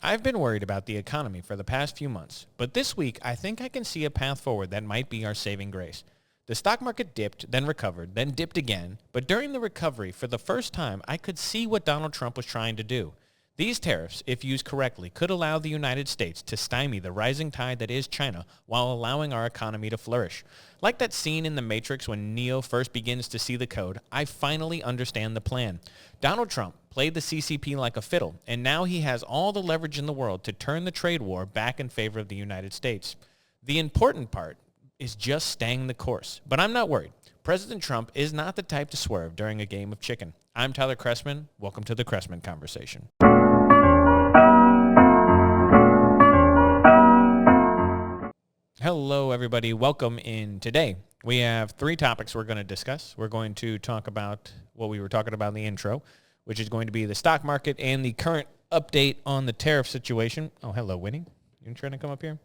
I've been worried about the economy for the past few months, but this week I think I can see a path forward that might be our saving grace. The stock market dipped, then recovered, then dipped again, but during the recovery, for the first time, I could see what Donald Trump was trying to do. These tariffs, if used correctly, could allow the United States to stymie the rising tide that is China while allowing our economy to flourish. Like that scene in The Matrix when Neo first begins to see the code, I finally understand the plan. Donald Trump played the CCP like a fiddle, and now he has all the leverage in the world to turn the trade war back in favor of the United States. The important part is just staying the course, but I'm not worried. President Trump is not the type to swerve during a game of chicken. I'm Tyler Chrestman. Welcome to the Chrestman Conversation. Hello, everybody. Welcome in. Today, we have three topics we're going to discuss. We're going to talk about what we were talking about in the intro, which is going to be the stock market and the current update on the tariff situation. Oh, hello, Winnie. You trying to come up here?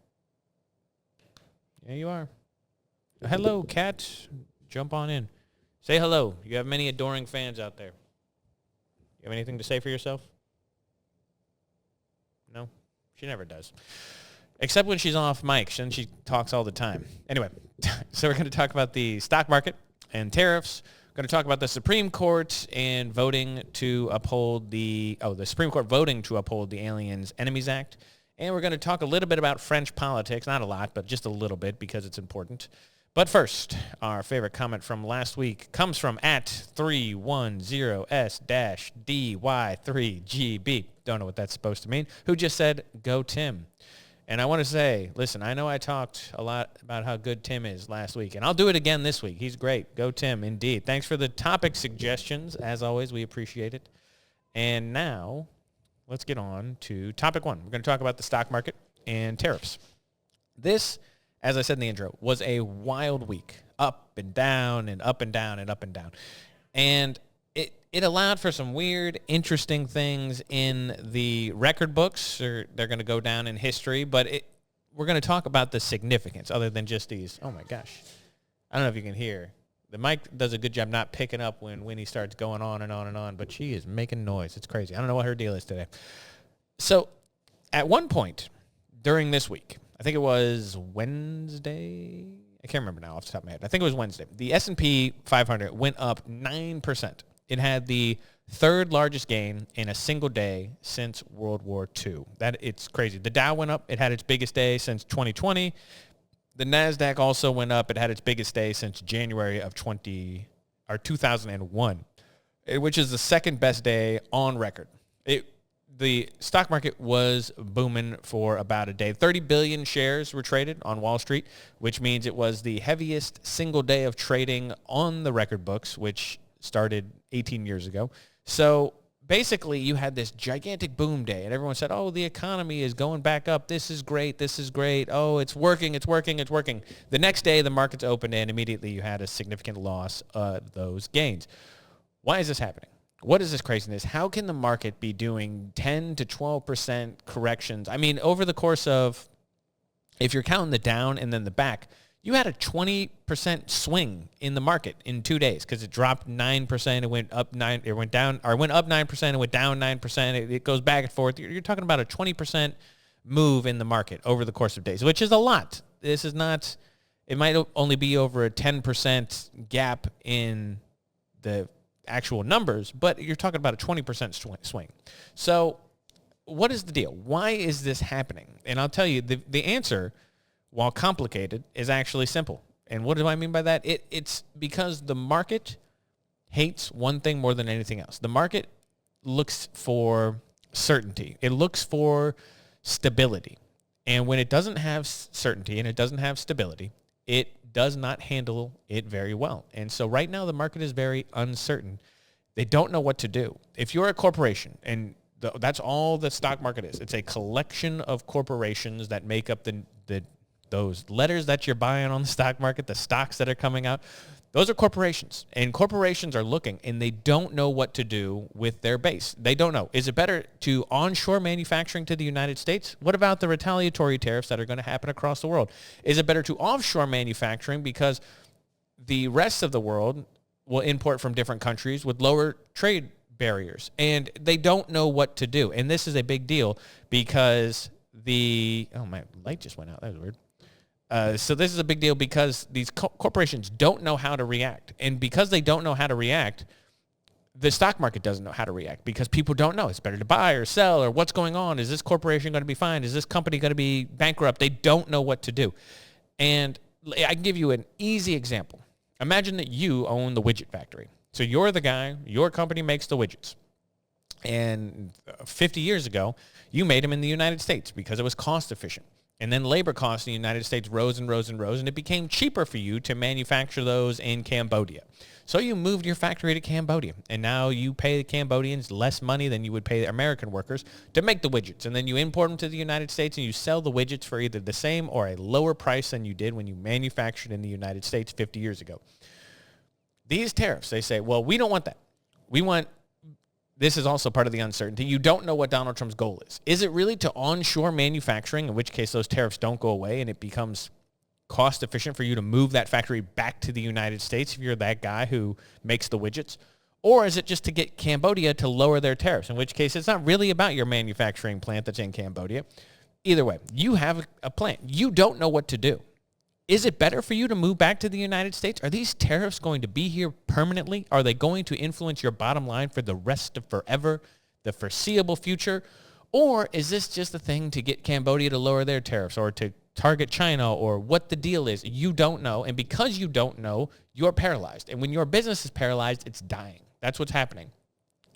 Yeah, you are. Hello, Kat. Jump on in. Say hello. You have many adoring fans out there. You have anything to say for yourself? No? She never does. Except when she's off mic, and she talks all the time. Anyway, so we're going to talk about the stock market and tariffs. We're going to talk about the Supreme Court and voting to uphold the Supreme Court voting to uphold the Aliens Enemies Act. And we're going to talk a little bit about French politics. Not a lot, but just a little bit because it's important. But first, our favorite comment from last week comes from @310S-DY3GB. Don't know what that's supposed to mean. Who just said, "Go Tim." And I want to say, listen, I know I talked a lot about how good Tim is last week, and I'll do it again this week. He's great. Go Tim, indeed. Thanks for the topic suggestions. As always, we appreciate it. And now, let's get on to topic one. We're going to talk about the stock market and tariffs. This, as I said in the intro, was a wild week. Up and down and up and down and up and down. And it allowed for some weird, interesting things in the record books. They're going to go down in history, but we're going to talk about the significance other than just these. Oh, my gosh. I don't know if you can hear. The mic does a good job not picking up when Winnie starts going on and on and on, but she is making noise. It's crazy. I don't know what her deal is today. So at one point during this week, I think it was Wednesday. I can't remember now off the top of my head. I think it was Wednesday. The S&P 500 went up 9%. It had the third largest gain in a single day since World War II. It's crazy. The Dow went up. It had its biggest day since 2020. The NASDAQ also went up. It had its biggest day since January of 2001, which is the second best day on record. The stock market was booming for about a day. 30 billion shares were traded on Wall Street, which means it was the heaviest single day of trading on the record books, which started 18 years ago. So basically you had this gigantic boom day and everyone said, oh, the economy is going back up. This is great. This is great. Oh, it's working. It's working. It's working. The next day the markets opened and immediately you had a significant loss of those gains. Why is this happening? What is this craziness? How can the market be doing 10 to 12% corrections? I mean, over the course of, if you're counting the down and then the back, you had a 20% swing in the market in 2 days because it dropped 9%, it went up 9%, it went down, or it went up 9%, it went down 9%. It goes back and forth. You're talking about a 20% move in the market over the course of days, which is a lot. This is not, it might only be over a 10% gap in the actual numbers, but you're talking about a 20% swing. So what is the deal? Why is this happening? And I'll tell you, the answer, while complicated, is actually simple. And what do I mean by that? It's because the market hates one thing more than anything else. The market looks for certainty. It looks for stability. And when it doesn't have certainty and it doesn't have stability, it does not handle it very well. And so right now the market is very uncertain. They don't know what to do. If you're a corporation, and that's all the stock market is, it's a collection of corporations that make up those letters that you're buying on the stock market, the stocks that are coming out. Those are corporations, and corporations are looking, and they don't know what to do with their base. They don't know. Is it better to onshore manufacturing to the United States? What about the retaliatory tariffs that are going to happen across the world? Is it better to offshore manufacturing because the rest of the world will import from different countries with lower trade barriers, and they don't know what to do. And this is a big deal because my light just went out. That was weird. So this is a big deal because these corporations don't know how to react. And because they don't know how to react, the stock market doesn't know how to react because people don't know. It's better to buy or sell or what's going on. Is this corporation going to be fine? Is this company going to be bankrupt? They don't know what to do. And I can give you an easy example. Imagine that you own the widget factory. So you're the guy, your company makes the widgets. And 50 years ago, you made them in the United States because it was cost efficient. And then labor costs in the United States rose and rose and rose, and it became cheaper for you to manufacture those in Cambodia. So you moved your factory to Cambodia, and now you pay the Cambodians less money than you would pay the American workers to make the widgets. And then you import them to the United States, and you sell the widgets for either the same or a lower price than you did when you manufactured in the United States 50 years ago. These tariffs, they say, well, we don't want that. This is also part of the uncertainty. You don't know what Donald Trump's goal is. Is it really to onshore manufacturing, in which case those tariffs don't go away and it becomes cost efficient for you to move that factory back to the United States if you're that guy who makes the widgets? Or is it just to get Cambodia to lower their tariffs, in which case it's not really about your manufacturing plant that's in Cambodia. Either way, you have a plant. You don't know what to do. Is it better for you to move back to the United States? Are these tariffs going to be here permanently? Are they going to influence your bottom line for the rest of forever, the foreseeable future? Or is this just a thing to get Cambodia to lower their tariffs or to target China or what the deal is? You don't know. And because you don't know, you're paralyzed. And when your business is paralyzed, it's dying. That's what's happening.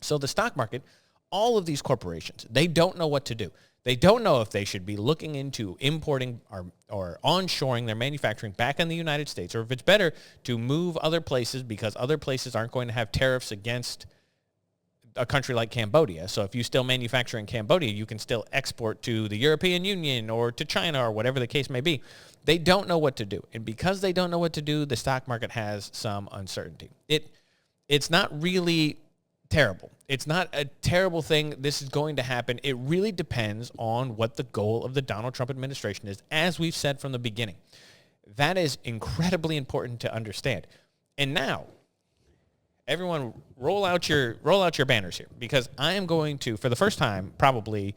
So the stock market, all of these corporations, they don't know what to do. They don't know if they should be looking into importing or onshoring their manufacturing back in the United States, or if it's better to move other places because other places aren't going to have tariffs against a country like Cambodia. So if you still manufacture in Cambodia, you can still export to the European Union or to China or whatever the case may be. They don't know what to do. And because they don't know what to do, the stock market has some uncertainty. It's not really terrible. It's not a terrible thing. This is going to happen. It really depends on what the goal of the Donald Trump administration is, as we've said from the beginning. That is incredibly important to understand. And now, everyone, roll out your banners here, because I am going to, for the first time probably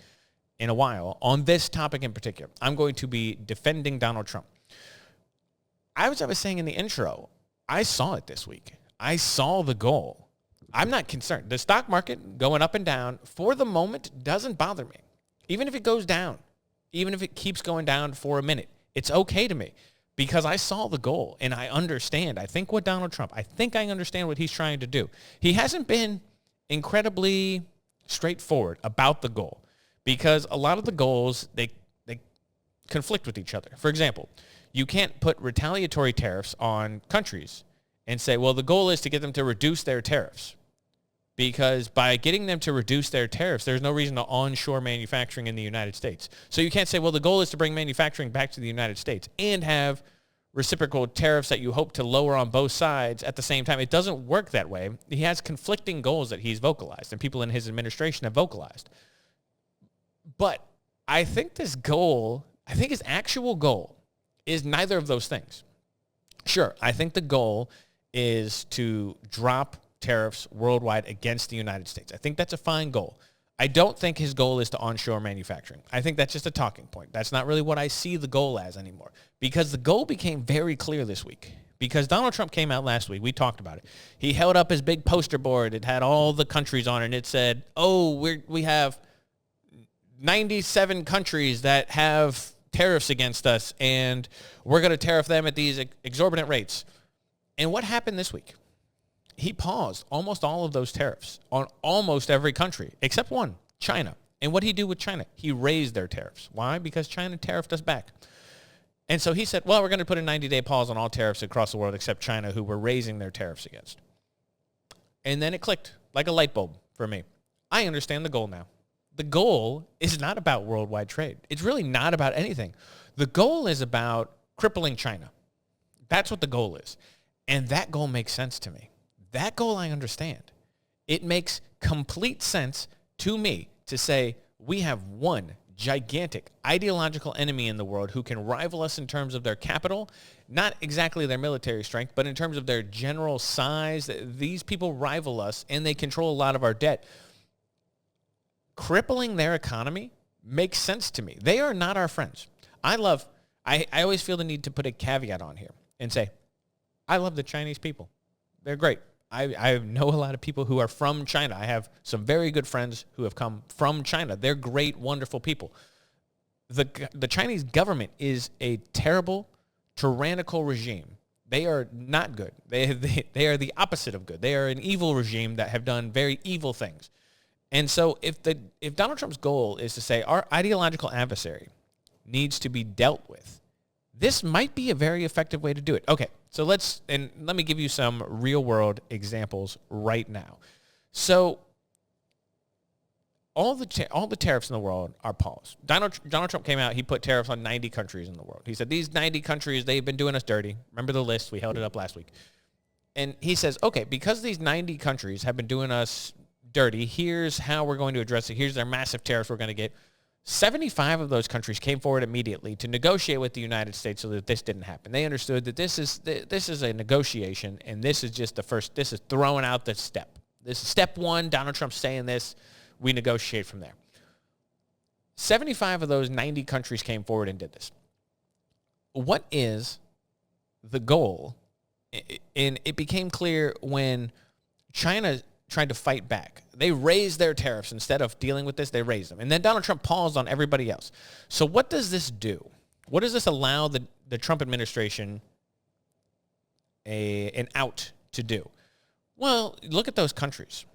in a while, on this topic in particular, I'm going to be defending Donald Trump. I was saying in the intro, I saw it this week. I saw the goal. I'm not concerned. The stock market going up and down for the moment doesn't bother me. Even if it goes down, even if it keeps going down for a minute, it's okay to me because I saw the goal and I understand. I think I understand what he's trying to do. He hasn't been incredibly straightforward about the goal because a lot of the goals, they conflict with each other. For example, you can't put retaliatory tariffs on countries and say, well, the goal is to get them to reduce their tariffs. Because by getting them to reduce their tariffs, there's no reason to onshore manufacturing in the United States. So you can't say, well, the goal is to bring manufacturing back to the United States and have reciprocal tariffs that you hope to lower on both sides at the same time. It doesn't work that way. He has conflicting goals that he's vocalized and people in his administration have vocalized. But I think his actual goal is neither of those things. Sure, I think the goal is to drop tariffs worldwide against the United States. I think that's a fine goal. I don't think his goal is to onshore manufacturing. I think that's just a talking point. That's not really what I see the goal as anymore, because the goal became very clear this week. Because Donald Trump came out last week. We talked about it. He held up his big poster board. It had all the countries on it, and it said, we have 97 countries that have tariffs against us, and we're going to tariff them at these exorbitant rates. And what happened this week? He paused almost all of those tariffs on almost every country except one, China. And what did he do with China? He raised their tariffs. Why? Because China tariffed us back. And so he said, well, we're going to put a 90-day pause on all tariffs across the world except China, who we're raising their tariffs against. And then it clicked like a light bulb for me. I understand the goal now. The goal is not about worldwide trade. It's really not about anything. The goal is about crippling China. That's what the goal is. And that goal makes sense to me. That goal I understand. It makes complete sense to me to say we have one gigantic ideological enemy in the world who can rival us in terms of their capital, not exactly their military strength, but in terms of their general size. These people rival us, and they control a lot of our debt. Crippling their economy makes sense to me. They are not our friends. I always feel the need to put a caveat on here and say, I love the Chinese people. They're great. I know a lot of people who are from China. I have some very good friends who have come from China. They're great, wonderful people. The Chinese government is a terrible, tyrannical regime. They are not good. They are the opposite of good. They are an evil regime that have done very evil things. And so if Donald Trump's goal is to say our ideological adversary needs to be dealt with, this might be a very effective way to do it. Okay, so let me give you some real-world examples right now. So all the tariffs in the world are paused. Donald Trump came out, he put tariffs on 90 countries in the world. He said, these 90 countries, they've been doing us dirty. Remember the list? We held it up last week. And he says, okay, because these 90 countries have been doing us dirty, here's how we're going to address it. Here's their massive tariffs we're going to get. 75 of those countries came forward immediately to negotiate with the United States so that this didn't happen. They understood that this is a negotiation, and this is just the first. This is throwing out the step. This is step one. Donald Trump's saying this. We negotiate from there. 75 of those 90 countries came forward and did this. What is the goal? And it became clear when China tried to fight back. They raised their tariffs. Instead of dealing with this, they raised them. And then Donald Trump paused on everybody else. So what does this do? What does this allow the Trump administration an out to do? Well, look at those countries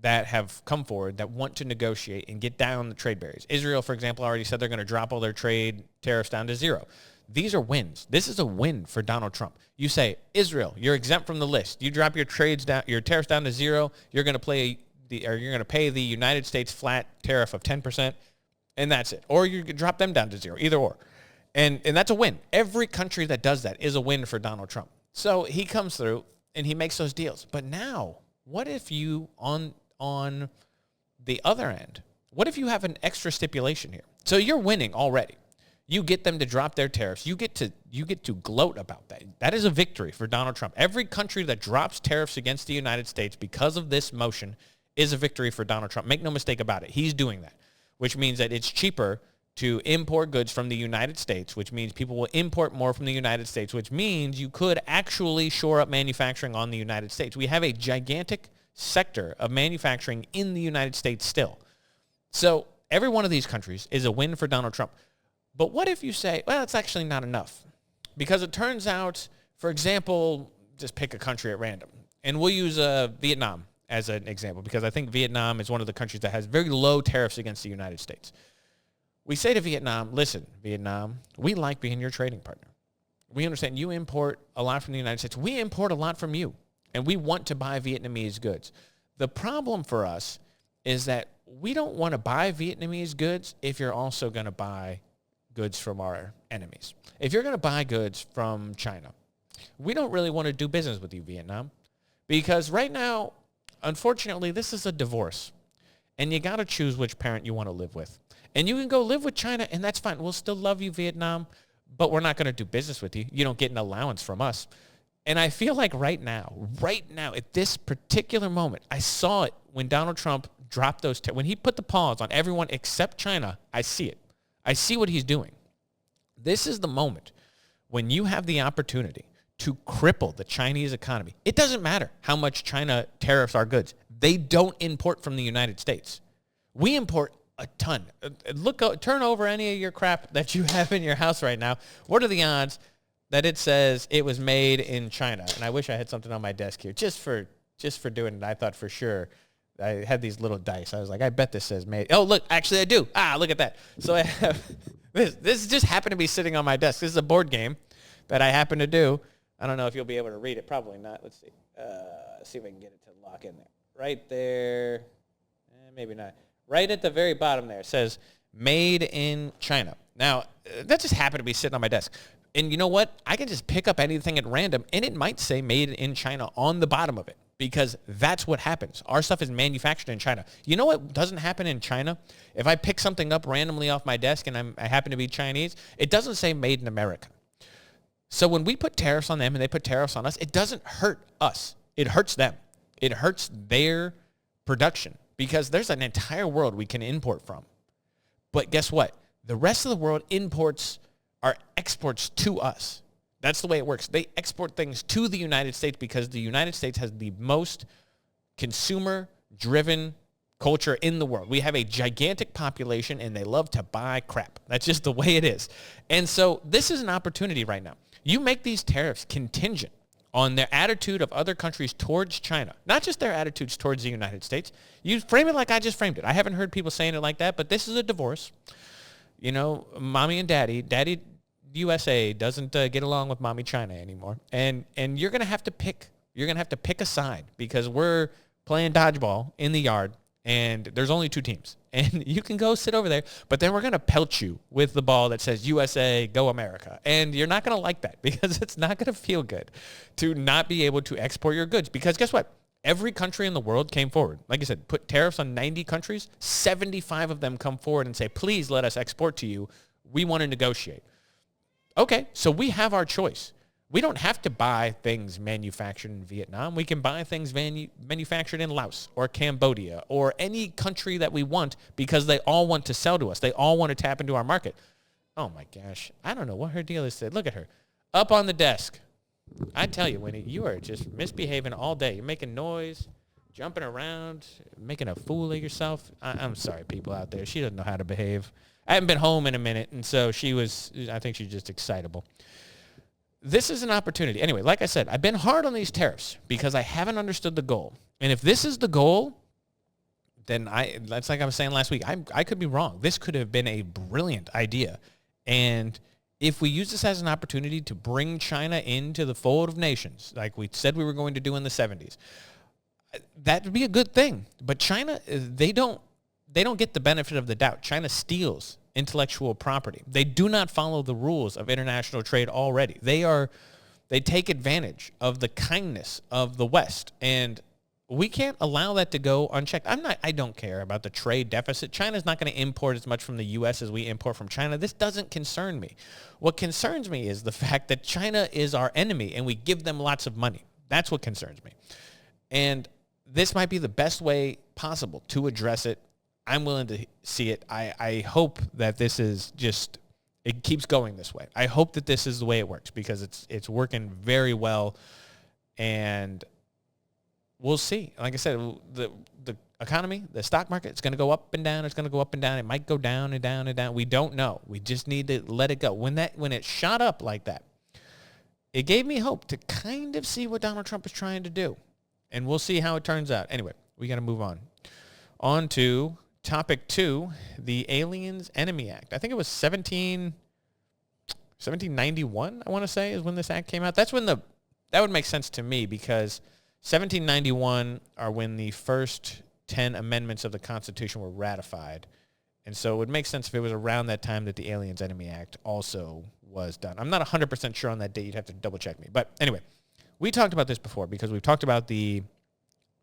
that have come forward that want to negotiate and get down the trade barriers. Israel, for example, already said they're going to drop all their trade tariffs down to zero. These are wins. This is a win for Donald Trump. You say, Israel, you're exempt from the list. You drop your tariffs down to zero. You're going to pay the United States flat tariff of 10%, and that's it. Or you drop them down to zero, either or. And that's a win. Every country that does that is a win for Donald Trump. So he comes through and he makes those deals. But now, what if you on the other end, what if you have an extra stipulation here? So you're winning already. You get them to drop their tariffs. You get to gloat about that. That is a victory for Donald Trump. Every country that drops tariffs against the United States because of this motion is a victory for Donald Trump. Make no mistake about it. He's doing that, which means that it's cheaper to import goods from the United States, which means people will import more from the United States, which means you could actually shore up manufacturing on the United States. We have a gigantic sector of manufacturing in the United States still. So every one of these countries is a win for Donald Trump. But what if you say, well, it's actually not enough? Because it turns out, for example, just pick a country at random. And we'll use Vietnam as an example, because I think Vietnam is one of the countries that has very low tariffs against the United States. We say to Vietnam, listen, Vietnam, we like being your trading partner. We understand you import a lot from the United States. We import a lot from you, and we want to buy Vietnamese goods. The problem for us is that we don't want to buy Vietnamese goods if you're also going to buy goods from our enemies. If you're going to buy goods from China, we don't really want to do business with you, Vietnam, because right now, unfortunately, this is a divorce, and you got to choose which parent you want to live with. And you can go live with China, and that's fine. We'll still love you, Vietnam, but we're not going to do business with you. You don't get an allowance from us. And I feel like right now, at this particular moment, I saw it when Donald Trump dropped those, when he put the pause on everyone except China. I see it. I see what he's doing. This is the moment when you have the opportunity to cripple the Chinese economy. It doesn't matter how much China tariffs our goods. They don't import from the United States. We import a ton. Turn over any of your crap that you have in your house right now. What are the odds that it says it was made in China? And I wish I had something on my desk here just for doing it. I thought for sure. I had these little dice. I was like, I bet this says made. Oh, look, actually I do. Look at that. So I have this just happened to be sitting on my desk. This is a board game that I happen to do. I don't know if you'll be able to read it. Probably not. Let's see. See if I can get it to lock in there. Right there. Maybe not. Right at the very bottom there. It says made in China. Now, that just happened to be sitting on my desk. And you know what? I can just pick up anything at random, and it might say made in China on the bottom of it. because that's what happens. Our stuff is manufactured in China. You know what doesn't happen in China? If I pick something up randomly off my desk and I happen to be Chinese, it doesn't say made in America. So when we put tariffs on them and they put tariffs on us, it doesn't hurt us. It hurts them. It hurts their production because there's an entire world we can import from. But guess what? The rest of the world imports our exports to us. That's the way it works. They export things to the United States because the United States has the most consumer-driven culture in the world. We have a gigantic population, and they love to buy crap. That's just the way it is. And so this is an opportunity right now. You make these tariffs contingent on their attitude of other countries towards China, not just their attitudes towards the United States. You frame it like I just framed it. I haven't heard people saying it like that, but this is a divorce. You know, mommy and daddy USA doesn't get along with mommy China anymore. And you're going to have to pick. You're going to have to pick a side because we're playing dodgeball in the yard and there's only two teams. And you can go sit over there, but then we're going to pelt you with the ball that says USA, go America. And you're not going to like that because it's not going to feel good to not be able to export your goods. Because guess what? Every country in the world came forward. Like I said, put tariffs on 90 countries. 75 of them come forward and say, please let us export to you. We want to negotiate. Okay, so we have our choice. We don't have to buy things manufactured in Vietnam. We can buy things manufactured in Laos or Cambodia or any country that we want because they all want to sell to us. They all want to tap into our market. Oh, my gosh. I don't know what her deal is. Look at her. Up on the desk. I tell you, Winnie, you are just misbehaving all day. You're making noise, jumping around, making a fool of yourself. I'm sorry, people out there. She doesn't know how to behave. I haven't been home in a minute, and so I think she's just excitable. This is an opportunity. Anyway, like I said, I've been hard on these tariffs because I haven't understood the goal. And if this is the goal, then that's like I was saying last week, I could be wrong. This could have been a brilliant idea. And if we use this as an opportunity to bring China into the fold of nations, like we said we were going to do in the 70s, that would be a good thing. But China, they don't get the benefit of the doubt. China steals intellectual property. They do not follow the rules of international trade already. They take advantage of the kindness of the West, and we can't allow that to go unchecked. I don't care about the trade deficit. China's not going to import as much from the U.S. as we import from China. This doesn't concern me. What concerns me is the fact that China is our enemy, and we give them lots of money. That's what concerns me. And this might be the best way possible to address it. I'm willing to see it. I hope that this is just, it keeps going this way. I hope that this is the way it works because it's working very well, and we'll see. Like I said, the economy, the stock market, it's going to go up and down. It's going to go up and down. It might go down and down and down. We don't know. We just need to let it go. When it shot up like that, it gave me hope to kind of see what Donald Trump is trying to do, and we'll see how it turns out. Anyway, we got to move on. On to Topic 2, the Aliens Enemy Act. I think it was 1791, I want to say, is when this act came out. That would make sense to me because 1791 are when the first 10 amendments of the Constitution were ratified. And so it would make sense if it was around that time that the Aliens Enemy Act also was done. I'm not 100% sure on that date. You'd have to double check me. But anyway, we talked about this before because we've talked about the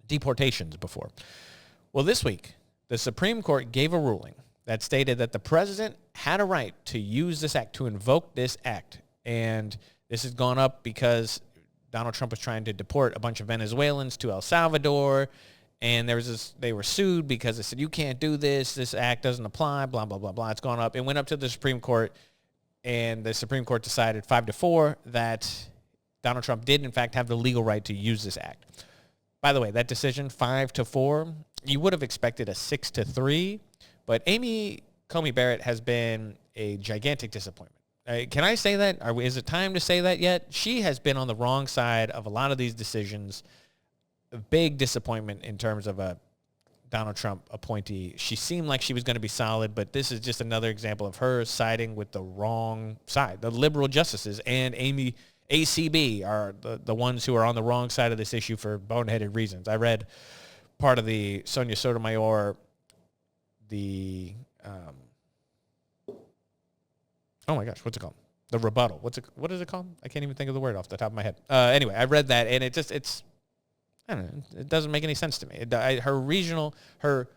deportations before. Well, this week, the Supreme Court gave a ruling that stated that the president had a right to use this act, to invoke this act. And this has gone up because Donald Trump was trying to deport a bunch of Venezuelans to El Salvador. And they were sued because they said, you can't do this. This act doesn't apply, blah, blah, blah, blah. It's gone up. It went up to the Supreme Court, and the Supreme Court decided 5-4 that Donald Trump did, in fact, have the legal right to use this act. By the way, that decision, 5-4, you would have expected a 6-3, but Amy Coney Barrett has been a gigantic disappointment. Can I say that? Is it time to say that yet? She has been on the wrong side of a lot of these decisions. A big disappointment in terms of a Donald Trump appointee. She seemed like she was going to be solid, but this is just another example of her siding with the wrong side. The liberal justices and ACB are the ones who are on the wrong side of this issue for boneheaded reasons. I read part of the Sonia Sotomayor, oh my gosh, what's it called? The rebuttal. What is it called? I can't even think of the word off the top of my head. Anyway, I read that, and it's I don't know. It doesn't make any sense to me. Her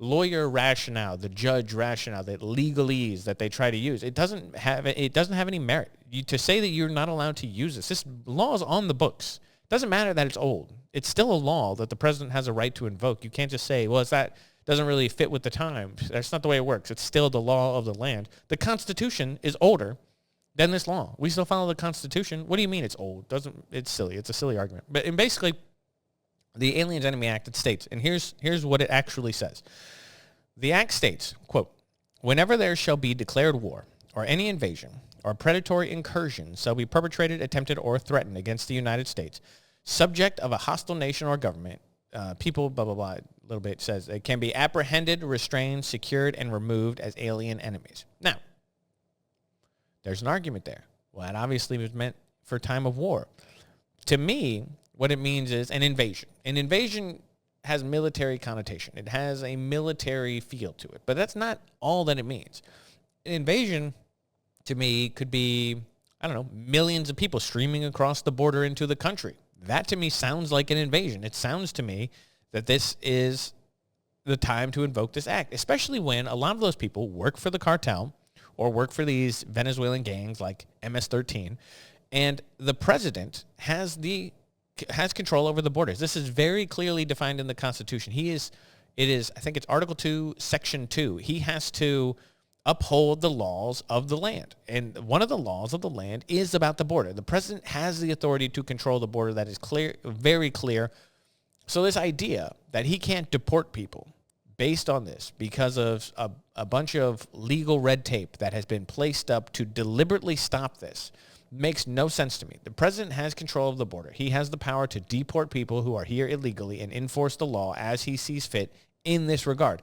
lawyer rationale, the judge rationale, the legalese that they try to use, it doesn't have any merit. To say that you're not allowed to use this law is on the books. It doesn't matter that it's old. It's still a law that the president has a right to invoke. You can't just say, well, doesn't really fit with the times. That's not the way it works. It's still the law of the land. The Constitution is older than this law. We still follow the Constitution. What do you mean it's old? It's silly. It's a silly argument. But basically, the Aliens Enemy Act, it states, and here's what it actually says. The act states, quote, whenever there shall be declared war or any invasion or predatory incursion shall be perpetrated, attempted, or threatened against the United States, subject of a hostile nation or government, people, blah, blah, blah, a little bit says, it can be apprehended, restrained, secured, and removed as alien enemies. Now, there's an argument there. Well, that obviously was meant for time of war. To me, what it means is an invasion. An invasion has military connotation. It has a military feel to it. But that's not all that it means. An invasion, to me, could be, I don't know, millions of people streaming across the border into the country. That, to me, sounds like an invasion. It sounds to me that this is the time to invoke this act, especially when a lot of those people work for the cartel or work for these Venezuelan gangs like MS-13, and the president has control over the borders. This is very clearly defined in the Constitution. I think it's Article 2, Section 2. He has to uphold the laws of the land. And one of the laws of the land is about the border. The president has the authority to control the border. That is clear, very clear. So this idea that he can't deport people based on this because of a bunch of legal red tape that has been placed up to deliberately stop this makes no sense to me. The president has control of the border. He has the power to deport people who are here illegally and enforce the law as he sees fit in this regard.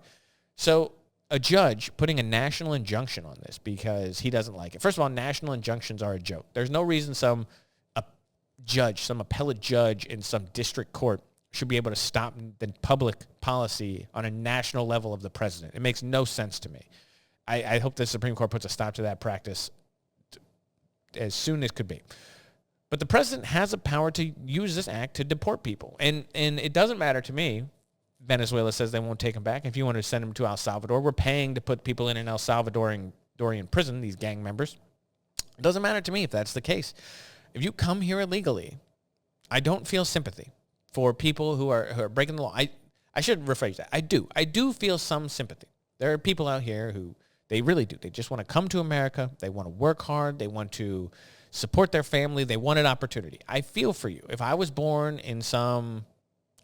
So a judge putting a national injunction on this because he doesn't like it. First of all, national injunctions are a joke. There's no reason some appellate judge in some district court should be able to stop the public policy on a national level of the president. It makes no sense to me. I hope the Supreme Court puts a stop to that practice as soon as could be. But the president has a power to use this act to deport people. And it doesn't matter to me. Venezuela says they won't take them back. If you want to send them to El Salvador, we're paying to put people in an El Salvadorian prison, these gang members. It doesn't matter to me if that's the case. If you come here illegally, I don't feel sympathy for people who are breaking the law. I should rephrase that. I do feel some sympathy. There are people out here who they really do. They just want to come to America. They want to work hard. They want to support their family. They want an opportunity. I feel for you. If I was born in some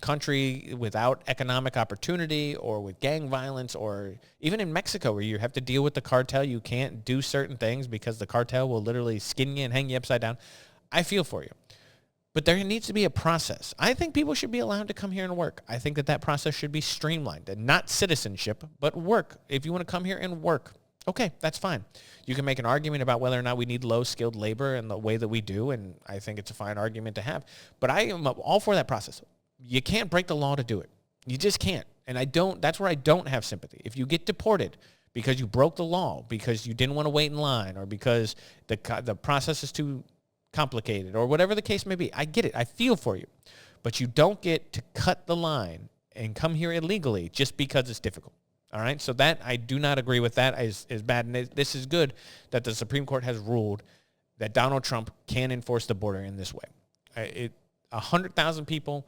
country without economic opportunity or with gang violence, or even in Mexico where you have to deal with the cartel, you can't do certain things because the cartel will literally skin you and hang you upside down. I feel for you. But there needs to be a process. I think people should be allowed to come here and work. I think that process should be streamlined, and not citizenship, but work. If you want to come here and work, okay, that's fine. You can make an argument about whether or not we need low-skilled labor in the way that we do, and I think it's a fine argument to have. But I am all for that process. You can't break the law to do it. You just can't. And that's where I don't have sympathy. If you get deported because you broke the law, because you didn't want to wait in line, or because the process is too complicated, or whatever the case may be, I get it. I feel for you. But you don't get to cut the line and come here illegally just because it's difficult. All right? So that, I do not agree with that is bad. And this is good that the Supreme Court has ruled that Donald Trump can enforce the border in this way. 100,000 people,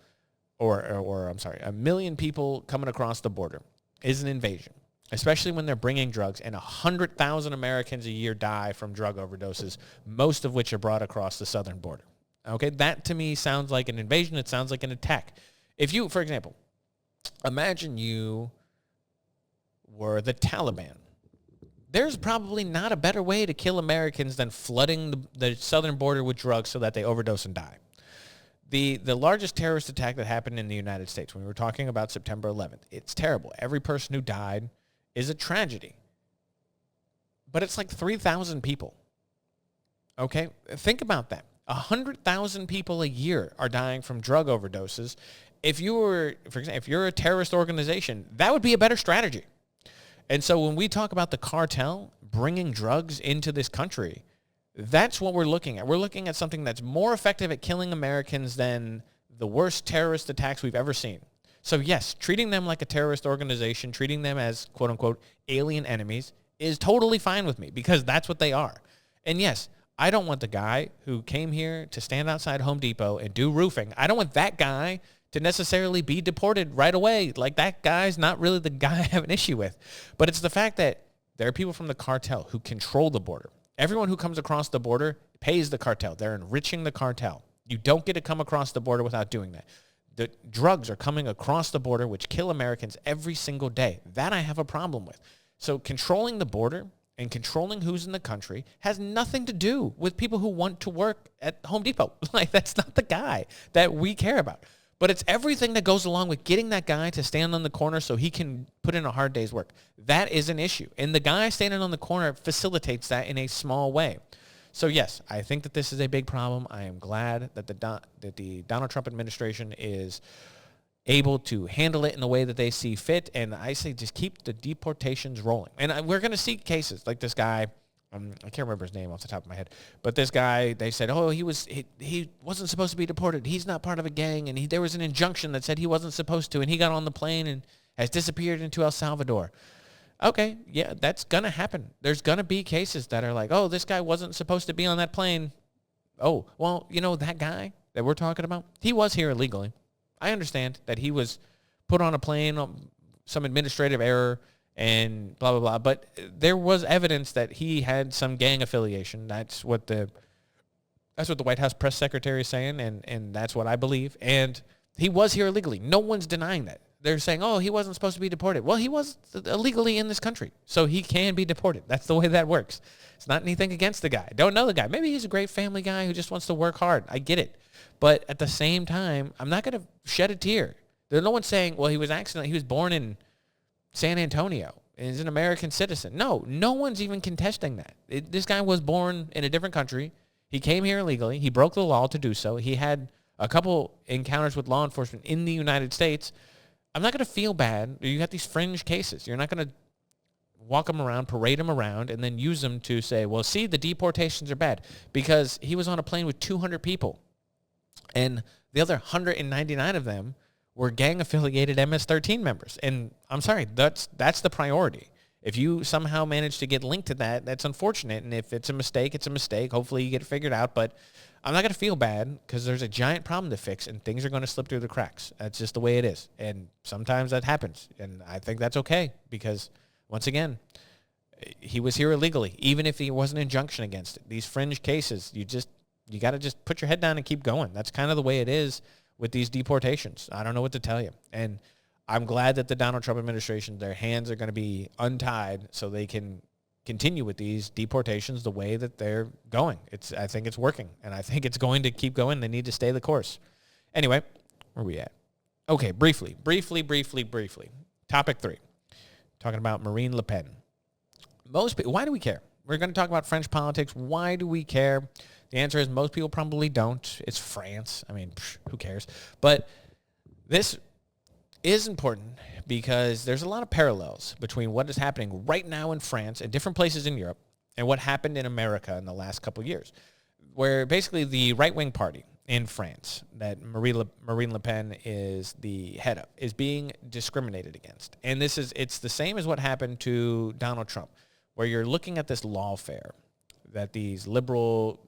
or I'm sorry, 1 million people coming across the border is an invasion, especially when they're bringing drugs, and 100,000 Americans a year die from drug overdoses, most of which are brought across the southern border. Okay, that to me sounds like an invasion. It sounds like an attack. If you, for example, imagine you were the Taliban. There's probably not a better way to kill Americans than flooding the southern border with drugs so that they overdose and die. The largest terrorist attack that happened in the United States, when we were talking about September 11th, it's terrible. Every person who died is a tragedy. But it's like 3,000 people. Okay? Think about that. 100,000 people a year are dying from drug overdoses. If you were, for example, if you're a terrorist organization, that would be a better strategy. And so when we talk about the cartel bringing drugs into this country, that's what we're looking at. We're looking at something that's more effective at killing Americans than the worst terrorist attacks we've ever seen. So yes, treating them like a terrorist organization, treating them as quote unquote alien enemies is totally fine with me because that's what they are. And yes, I don't want the guy who came here to stand outside Home Depot and do roofing. I don't want that guy to necessarily be deported right away. Like, that guy's not really the guy I have an issue with. But it's the fact that there are people from the cartel who control the border. Everyone who comes across the border pays the cartel. They're enriching the cartel. You don't get to come across the border without doing that. The drugs are coming across the border, which kill Americans every single day. That I have a problem with. So controlling the border and controlling who's in the country has nothing to do with people who want to work at Home Depot. Like, that's not the guy that we care about. But it's everything that goes along with getting that guy to stand on the corner so he can put in a hard day's work. That is an issue. And the guy standing on the corner facilitates that in a small way. So yes, I think that this is a big problem. I am glad that the Donald Trump administration is able to handle it in the way that they see fit. And I say just keep the deportations rolling. And we're going to see cases like this guy. I can't remember his name off the top of my head, but this guy, they said, oh, he wasn't supposed to be deported. He's not part of a gang. And there was an injunction that said he wasn't supposed to. And he got on the plane and has disappeared into El Salvador. Okay, yeah, that's going to happen. There's going to be cases that are like, oh, this guy wasn't supposed to be on that plane. Oh, well, that guy that we're talking about, he was here illegally. I understand that he was put on a plane, some administrative error, and blah, blah, blah. But there was evidence that he had some gang affiliation. That's what the White House press secretary is saying, and that's what I believe. And he was here illegally. No one's denying that. They're saying, oh, he wasn't supposed to be deported. Well, he was illegally in this country, so he can be deported. That's the way that works. It's not anything against the guy. Don't know the guy. Maybe he's a great family guy who just wants to work hard. I get it. But at the same time, I'm not going to shed a tear. There's no one saying, well, he was born in San Antonio and is an American citizen. No one's even contesting that. This guy was born in a different country. He came here illegally. He broke the law to do so. He had a couple encounters with law enforcement in the United States. I'm not going to feel bad. You got these fringe cases. You're not going to walk them around, parade them around, and then use them to say, well, see, the deportations are bad. Because he was on a plane with 200 people. And the other 199 of them were gang-affiliated MS-13 members. And I'm sorry, that's the priority. If you somehow manage to get linked to that, that's unfortunate. And if it's a mistake, it's a mistake. Hopefully you get it figured out. But I'm not going to feel bad because there's a giant problem to fix, and things are going to slip through the cracks. That's just the way it is. And sometimes that happens. And I think that's okay because, once again, he was here illegally, even if there was an injunction against it. These fringe cases, you got to just put your head down and keep going. That's kind of the way it is with these deportations. I don't know what to tell you. And I'm glad that the Donald Trump administration, their hands are going to be untied so they can continue with these deportations the way that they're going. I think it's working, and I think it's going to keep going. They need to stay the course. Anyway, where are we at? Okay, briefly. Topic 3, talking about Marine Le Pen. Most people, why do we care? We're going to talk about French politics. Why do we care? The answer is most people probably don't. It's France. I mean, who cares? But this is important because there's a lot of parallels between what is happening right now in France and different places in Europe and what happened in America in the last couple of years, where basically the right-wing party in France that Marine Le Pen is the head of is being discriminated against. And it's the same as what happened to Donald Trump, where you're looking at this lawfare that these liberal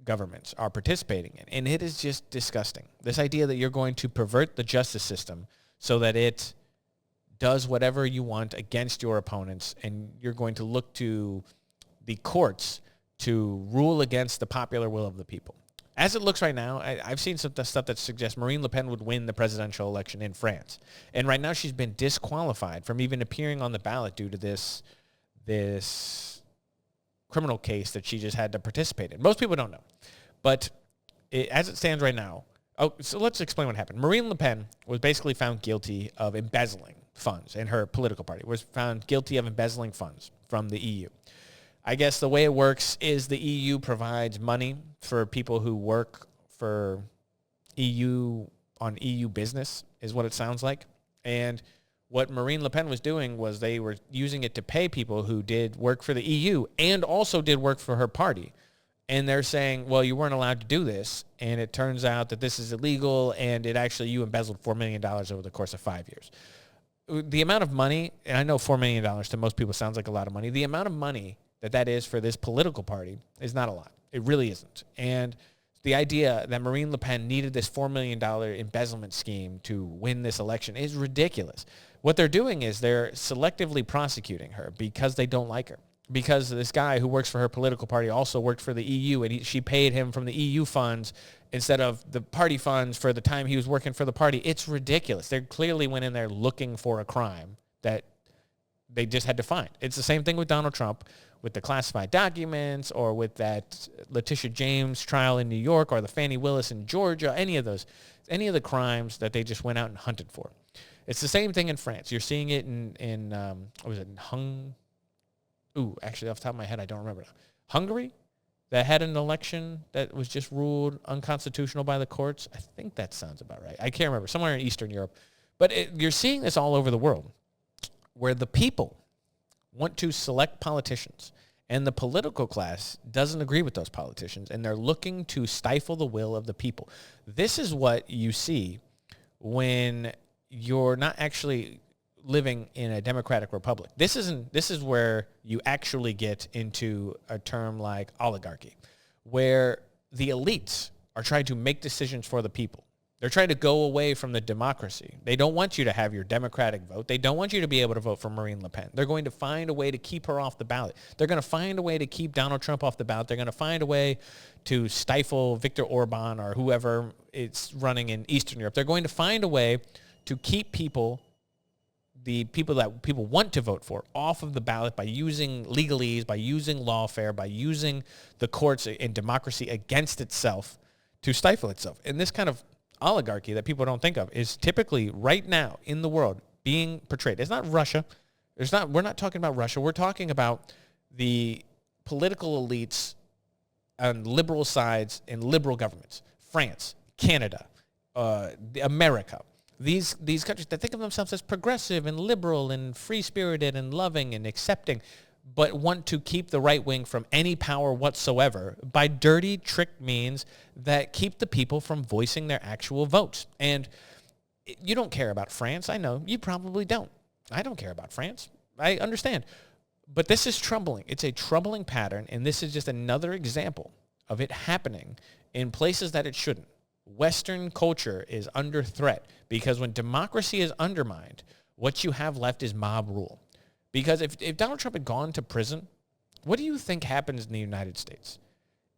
governments are participating in, and it is just disgusting. This idea that you're going to pervert the justice system so that it does whatever you want against your opponents, and you're going to look to the courts to rule against the popular will of the people. As it looks right now, I've seen some stuff that suggests Marine Le Pen would win the presidential election in France. And right now she's been disqualified from even appearing on the ballot due to this criminal case that she just had to participate in. Most people don't know. But as it stands right now, so let's explain what happened. Marine Le Pen was basically found guilty of embezzling funds, and her political party was found guilty of embezzling funds from the EU. I guess the way it works is the EU provides money for people who work for EU on EU business, is what it sounds like. And what Marine Le Pen was doing was they were using it to pay people who did work for the EU and also did work for her party. And they're saying, well, you weren't allowed to do this, and it turns out that this is illegal, and you embezzled $4 million over the course of 5 years. The amount of money, and I know $4 million to most people sounds like a lot of money, the amount of money that is for this political party is not a lot. It really isn't. And the idea that Marine Le Pen needed this $4 million embezzlement scheme to win this election is ridiculous. What they're doing is they're selectively prosecuting her because they don't like her. Because this guy who works for her political party also worked for the EU, and she paid him from the EU funds instead of the party funds for the time he was working for the party. It's ridiculous. They clearly went in there looking for a crime that they just had to find. It's the same thing with Donald Trump, with the classified documents, or with that Letitia James trial in New York, or the Fannie Willis in Georgia, any of the crimes that they just went out and hunted for. It's the same thing in France. You're seeing it in what was it, actually, off the top of my head, I don't remember now. Hungary, that had an election that was just ruled unconstitutional by the courts. I think that sounds about right. I can't remember. Somewhere in Eastern Europe. But you're seeing this all over the world, where the people want to select politicians, and the political class doesn't agree with those politicians, and they're looking to stifle the will of the people. This is what you see when you're not actually living in a democratic republic. This is where you actually get into a term like oligarchy, where the elites are trying to make decisions for the people. They're trying to go away from the democracy. They don't want you to have your democratic vote. They don't want you to be able to vote for Marine Le Pen. They're going to find a way to keep her off the ballot. They're going to find a way to keep Donald Trump off the ballot. They're going to find a way to stifle Viktor Orban or whoever is running in Eastern Europe. They're going to find a way to keep the people that people want to vote for off of the ballot by using legalese, by using lawfare, by using the courts and democracy against itself to stifle itself. And this kind of oligarchy that people don't think of is typically right now in the world being portrayed. It's not Russia. We're not talking about Russia. We're talking about the political elites on liberal sides in liberal governments. France, Canada, America. These countries that think of themselves as progressive and liberal and free-spirited and loving and accepting, but want to keep the right wing from any power whatsoever by dirty trick means that keep the people from voicing their actual votes. And you don't care about France. I know. You probably don't. I don't care about France. I understand. But this is troubling. It's a troubling pattern, and this is just another example of it happening in places that it shouldn't. Western culture is under threat because when democracy is undermined, what you have left is mob rule. Because if Donald Trump had gone to prison, what do you think happens in the United States?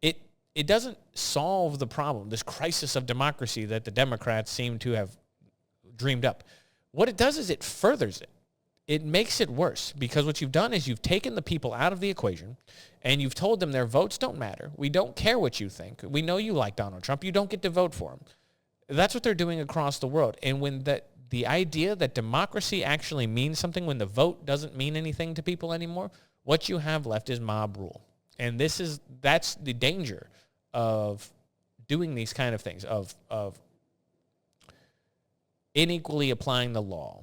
It doesn't solve the problem, this crisis of democracy that the Democrats seem to have dreamed up. What it does is it furthers it. It makes it worse because what you've done is you've taken the people out of the equation and you've told them their votes don't matter. We don't care what you think. We know you like Donald Trump. You don't get to vote for him. That's what they're doing across the world. And when the idea that democracy actually means something, when the vote doesn't mean anything to people anymore, what you have left is mob rule. And that's the danger of doing these kind of things, of unequally applying the law,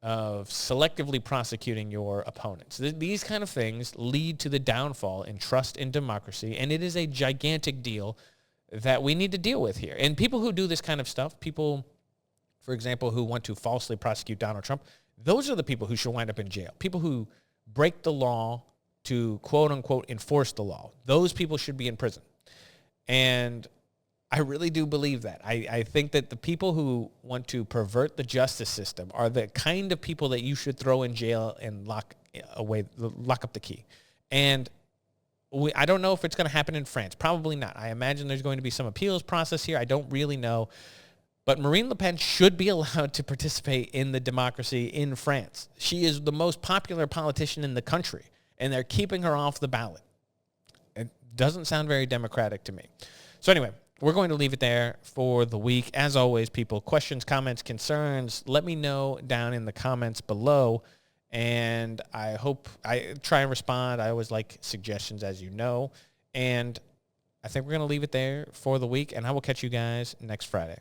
of selectively prosecuting your opponents. These kind of things lead to the downfall in trust in democracy, and it is a gigantic deal that we need to deal with here. And people who do this kind of stuff, people, for example, who want to falsely prosecute Donald Trump, those are the people who should wind up in jail. People who break the law to, quote-unquote, enforce the law. Those people should be in prison. And I really do believe that. I think that the people who want to pervert the justice system are the kind of people that you should throw in jail and lock up the key. And I don't know if it's going to happen in France. Probably not. I imagine there's going to be some appeals process here. I don't really know. But Marine Le Pen should be allowed to participate in the democracy in France. She is the most popular politician in the country, and they're keeping her off the ballot. It doesn't sound very democratic to me. So anyway, we're going to leave it there for the week. As always, people, questions, comments, concerns, let me know down in the comments below. And I hope I try and respond. I always like suggestions, as you know. And I think we're going to leave it there for the week, and I will catch you guys next Friday.